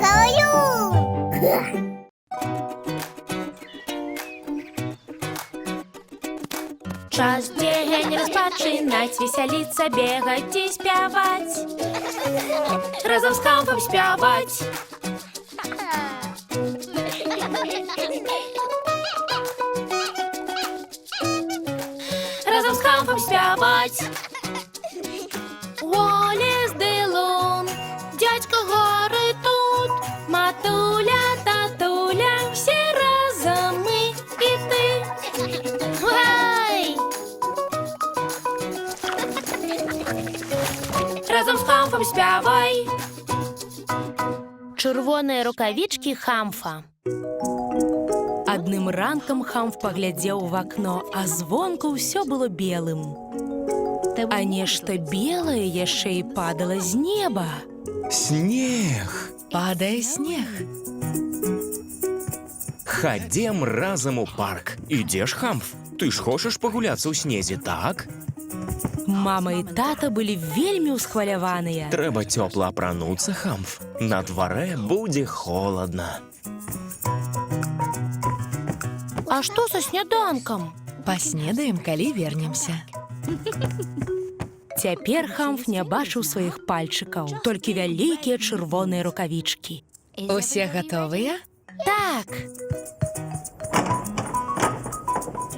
Калюн! Час дзень распачынаць, весяліцца, бегаць і спяваць. Разам з Хамфам спяваць. Разам з Хамфам спяваць. Уоллес ды Лун, дядька Гары тут, матуля, татуля, все разом мы і ти. Гай! Разом з Хамфом спявай. Червоныя рукавічкі Хамфа. Адным ранкам Хамф паглядзеў у акно, а звонку ўсё было белым. А нешта белае яшчэ і падала з неба. Снег! Падае снег. Хадзем разам у парк. Ідзеш, Хамф? Ты ж хочаш пагуляцца ў снезе, так? Мама і тата былі вельмі ўсхваляваныя. Трэба цёпла апрануцца, Хамф. На дварэ будзе холадна. А што са сняданкам? Паснедаем, калі вернемся. Цяпер Хамф не бачыў сваіх пальчыкаў, толькі вялікія чырвоныя рукавічкі. Усе гатовыя? Так!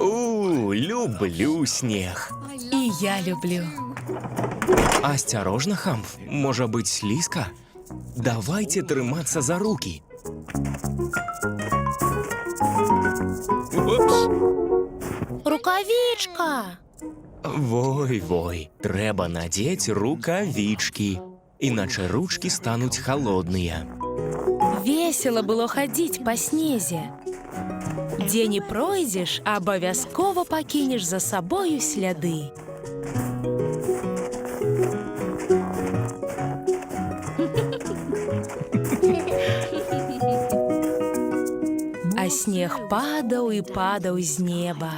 Люблю снег. І я люблю. Асцярожна, Хамф, можа быць слізка? Давайце трымацца за рукі. Упс. Рукавічка! Вой, трэба надзець рукавічкі, іначе ручкі стануць халодныя. Весела было хадзіць па снезе. Дзе не пройдзеш, абавязкова пакінеш за сабою сляды. А снег падаў і падаў з неба.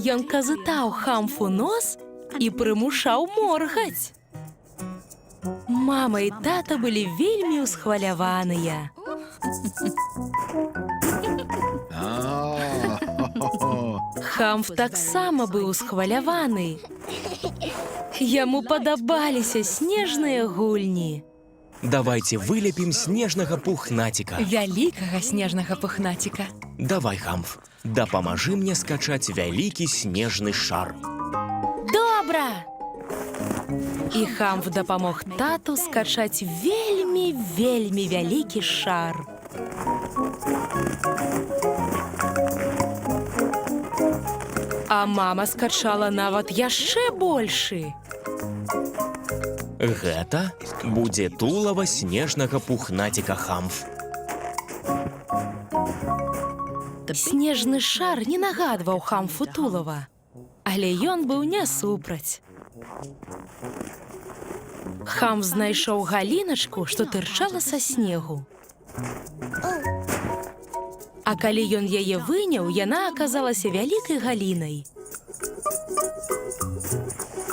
Ён казытаў Хамфу нос і прымушаў моргаць. Мама і тата былі вельмі ўсхваляваныя. Хамф таксама быў усхваляваны. Яму падабаліся снежныя гульні. Давайце вылепім снежнага пухнаціка. Вялікага снежнага пухнаціка. Давай, Хамф, дапамажы мне скачаць вялікі снежны шар. Добра! І Хамф дапамог тату скачаць вельмі вялікі шар. А мама скачала нават яшчэ большы. Гэта будзе тулава снежнага пухнаціка, Хамф. Снежны шар не нагадваў Хамфу тулава, але ён быў не супраць. Хамф знайшоў галіначку, што тырчала са снегу. А калі ён яе выняў, яна аказалася вялікай галінай.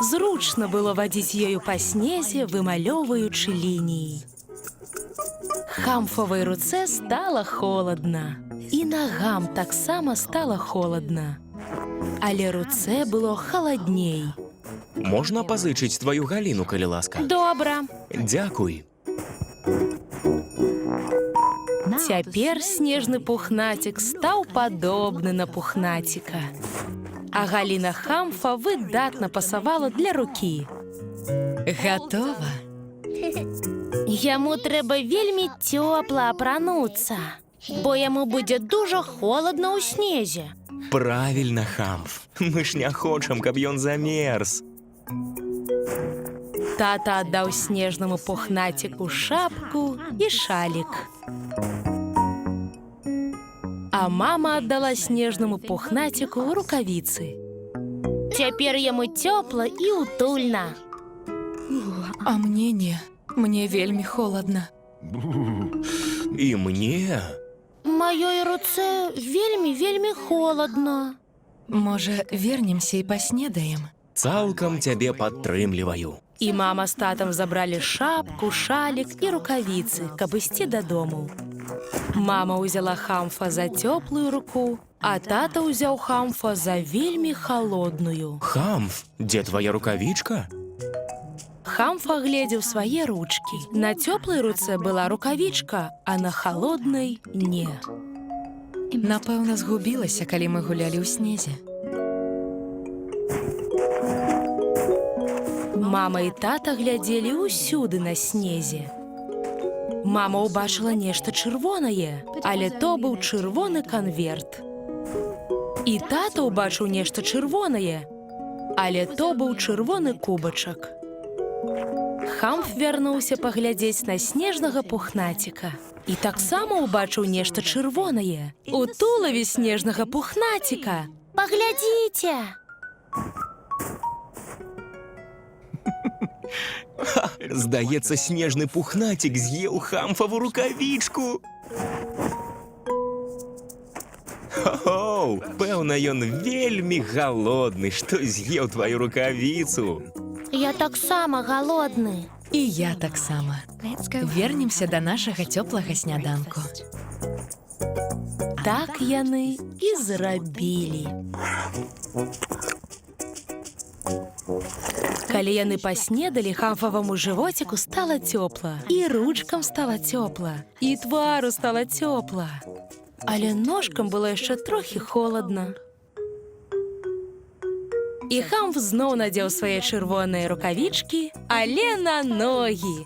Зручна было вадзіць ёю па снезе, вымалёваючы лініі. Хамфавай руцэ стала холадна. І нагам таксама стала холадна. Але руцэ было халадней. Можна пазычыць тваю галіну, калі ласка? Добра. Дзякуй. Цяпер снежны пухнацік стаў падобны на пухнаціка. А галіна Хамфа выдатна пасавала для рукі. Гатова. Яму трэба вельмі цёпла апрануцца, бо яму будзе дужа холадна ў снезе. Правільна, Хамф. Мы ж не хочам, каб ён замерз. Тата аддаў снежнаму пухнаціку шапку і шалік. А мама аддала снежнаму пухнаціку рукавіцы. Цяпер яму цёпла і утульна. А мне не. Мне вельмі холадна. І мне? Маёй руцэ вельмі Можа, вернемся і паснедаем? Цалкам цябе падтрымліваю. І мама з татом забралі шапку, шалік і рукавіцы, каб ісці дадому. Мама ўзяла Хамфа за цёплую руку, а тата ўзяў Хамфа за вельмі халодную. Хамф, дзе твоя рукавічка? Хамф агледзеў свае ручкі. На цёплай руцэ была рукавічка, а на халоднай не. Напэўна, згубілася, калі мы гулялі ў снезе. Мама і тата глядзелі ўсюды на снезе. Мама ўбачыла нешта чырвонае, але то быў чырвоны канверт. І тата ўбачыў нешта чырвонае, але то быў чырвоны кубачак. Хамф вярнуўся паглядзець на снежнага пухнаціка. І таксама ўбачыў нешта чырвонае. У тулаве снежнага пухнаціка. Паглядзіце! Здаецца, снежны пухнацік з'еў Хамфаву рукавічку. Хо-хоу, пэўна, ён вельмі галодны, што з'еў тваю рукавіцу. Я таксама галодны. І я таксама. Вернемся да нашага цёплага сняданку. Так яны і зрабілі. Калі яны паснедалі, Хамфаваму жывоціку стала цёпла. І ручкам стала цёпла, і твару стала цёпла. Але ножкам было яшчэ трохі холадна. І Хамф зноў надзеў свае чырвоныя рукавічкі, але на ногі.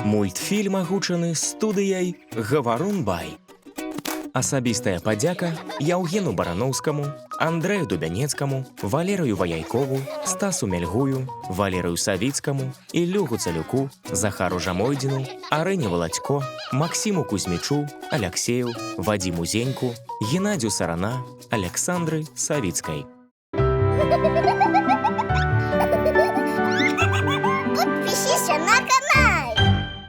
Мультфільм агучаны студыяй «Гаварун Бай». Асабістая падзяка Яўгену Бараноўскаму, Андрэю Дубянецкаму, Валерыю Ваяйкову, Стасу Мельгую, Валерыю Савіцкаму, Іллю Гуцалюку, Захару Жамойдзіну, Арэне Валацько, Максіму Кузьмічу, Аляксею, Вадзіму Зеньку, Геннадзю Сарана, Александры Савіцкай. Подпишись на канал.